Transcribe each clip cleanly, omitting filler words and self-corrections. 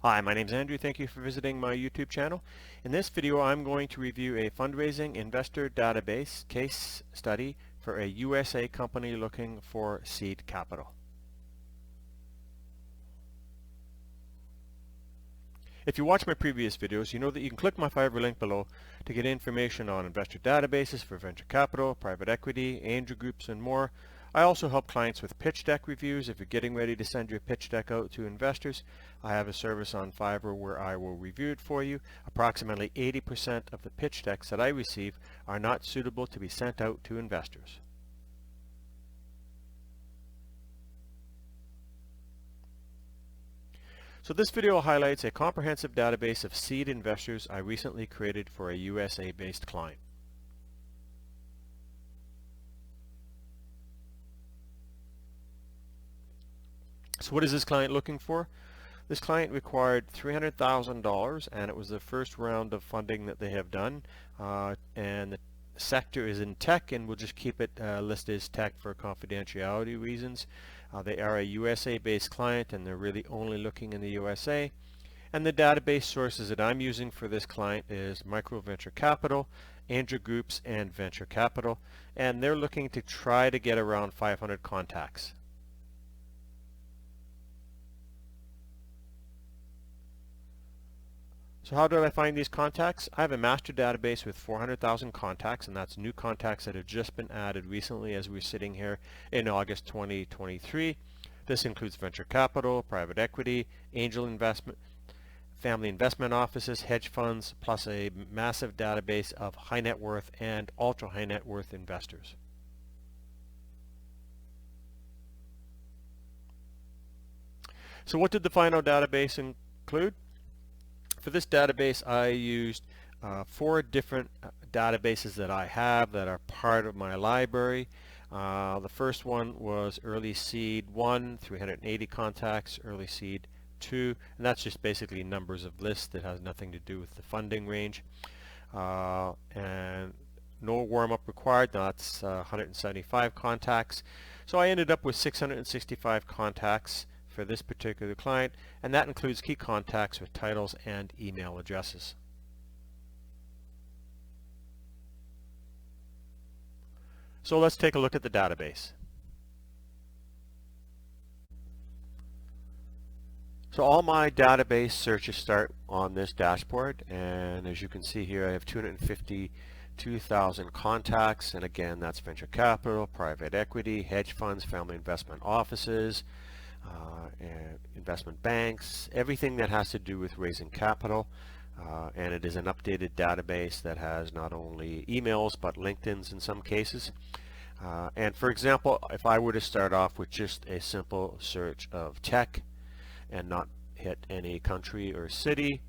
Hi, my name is Andrew. Thank you for visiting my YouTube channel. In this video, I'm going to review a fundraising investor database case study for a USA company looking for seed capital. If you watch my previous videos, you know that you can click my Fiverr link below to get information on investor databases for venture capital, private equity, angel groups, and more. I also help clients with pitch deck reviews. If you're getting ready to send your pitch deck out to investors, I have a service on Fiverr where I will review it for you. Approximately 80% of the pitch decks that I receive are not suitable to be sent out to investors. So this video highlights a comprehensive database of seed investors I recently created for a USA-based client. So what is this client looking for? This client required $300,000 and it was the first round of funding that they have done, and the sector is in tech, and we'll just keep it listed as tech for confidentiality reasons. They are a USA-based client and they're really only looking in the USA. And the database sources that I'm using for this client is Micro Venture Capital, Angel Groups, and Venture Capital, and they're looking to try to get around 500 contacts. So how did I find these contacts? I have a master database with 400,000 contacts, and that's new contacts that have just been added recently as we're sitting here in August 2023. This includes venture capital, private equity, angel investment, family investment offices, hedge funds, plus a massive database of high net worth and ultra high net worth investors. So what did the final database include? For this database, I used 4 different databases that I have that are part of my library. The first one was Early Seed 1, 380 contacts, Early Seed 2, and that's just basically numbers of lists that has nothing to do with the funding range. And no warm-up required, that's 175 contacts. So I ended up with 665 contacts for this particular client, and that includes key contacts with titles and email addresses. So let's take a look at the database. So all my database searches start on this dashboard, and as you can see here, I have 252,000 contacts, and again, that's venture capital, private equity, hedge funds, family investment offices, and investment banks, everything that has to do with raising capital. And it is an updated database that has not only emails but LinkedIn's in some cases. And for example, if I were to start off with just a simple search of tech and not hit any country or city,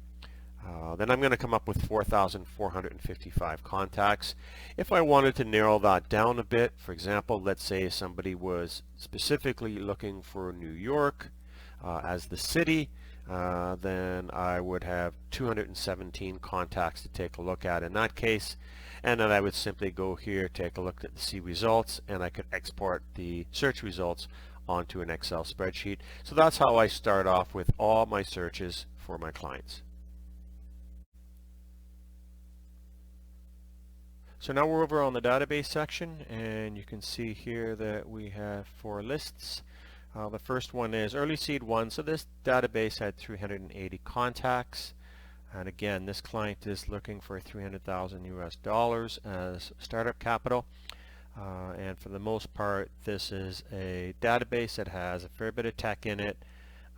then I'm going to come up with 4,455 contacts. If I wanted to narrow that down a bit, for example, let's say somebody was specifically looking for New York as the city, then I would have 217 contacts to take a look at in that case, and then I would simply go here, take a look at the see results, and I could export the search results onto an Excel spreadsheet. So that's how I start off with all my searches for my clients. So now we're over on the database section, and you can see here that we have 4 lists. The first one is Early Seed 1, so this database had 380 contacts, and again this client is looking for $300,000 US as startup capital, and for the most part this is a database that has a fair bit of tech in it,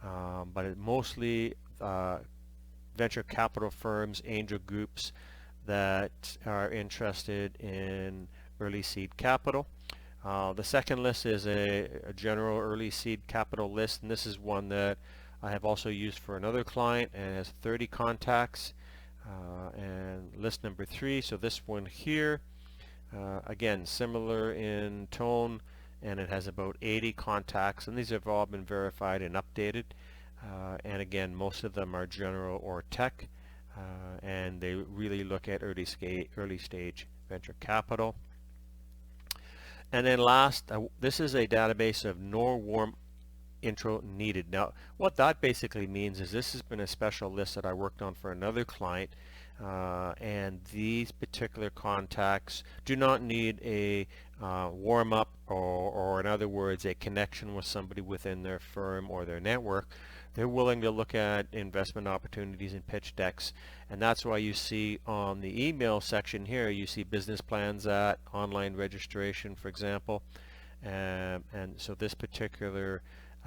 but it mostly venture capital firms, angel groups that are interested in early seed capital. The second list is a general early seed capital list, and this is one that I have also used for another client, and it has 30 contacts. And list number 3, so this one here, again similar in tone, and it has about 80 contacts, and these have all been verified and updated. And again, most of them are general or tech. And they really look at early stage venture capital. And then last, this is a database of no warm intro needed. Now, what that basically means is this has been a special list that I worked on for another client, and these particular contacts do not need a warm-up or in other words, a connection with somebody within their firm or their network. They're willing to look at investment opportunities and pitch decks, and that's why you see on the email section here, you see business plans at online registration, for example. And so this particular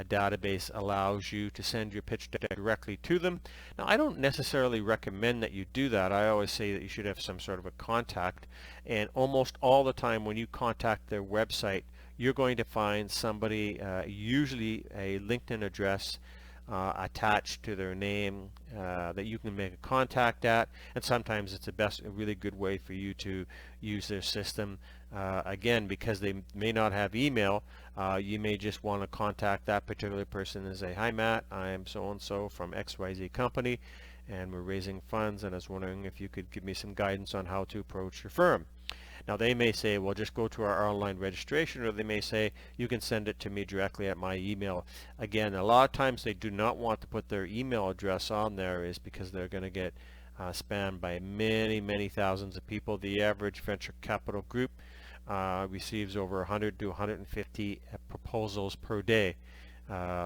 database allows you to send your pitch deck directly to them. Now, I don't necessarily recommend that you do that. I always say that you should have some sort of a contact, and almost all the time when you contact their website, you're going to find somebody, usually a LinkedIn address, attached to their name that you can make a contact at, and sometimes it's a really good way for you to use their system. Again, because they may not have email, you may just want to contact that particular person and say, "Hi Matt, I am so-and-so from XYZ company, and we're raising funds, and I was wondering if you could give me some guidance on how to approach your firm." Now they may say, well, just go to our online registration, or they may say, you can send it to me directly at my email. Again, a lot of times they do not want to put their email address on there is because they're going to get spammed by many thousands of people. The average venture capital group receives over 100 to 150 proposals per day.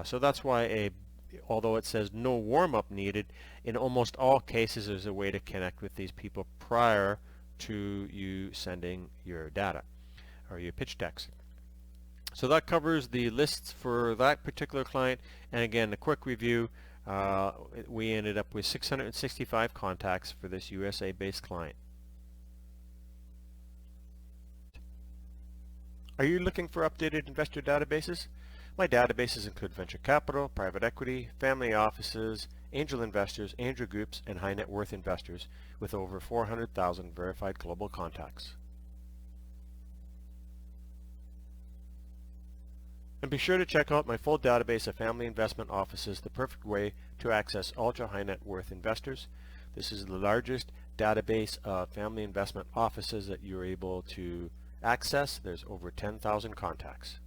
So that's why although it says no warm-up needed, in almost all cases there's a way to connect with these people prior to you sending your data or your pitch decks. So that covers the lists for that particular client. And again, a quick review, we ended up with 665 contacts for this USA-based client. Are you looking for updated investor databases? My databases include venture capital, private equity, family offices, angel investors, angel groups, and high net worth investors with over 400,000 verified global contacts. And be sure to check out my full database of family investment offices, the perfect way to access ultra high net worth investors. This is the largest database of family investment offices that you're able to access. There's over 10,000 contacts.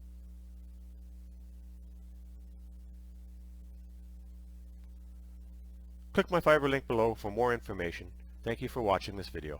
Click my Fiverr link below for more information. Thank you for watching this video.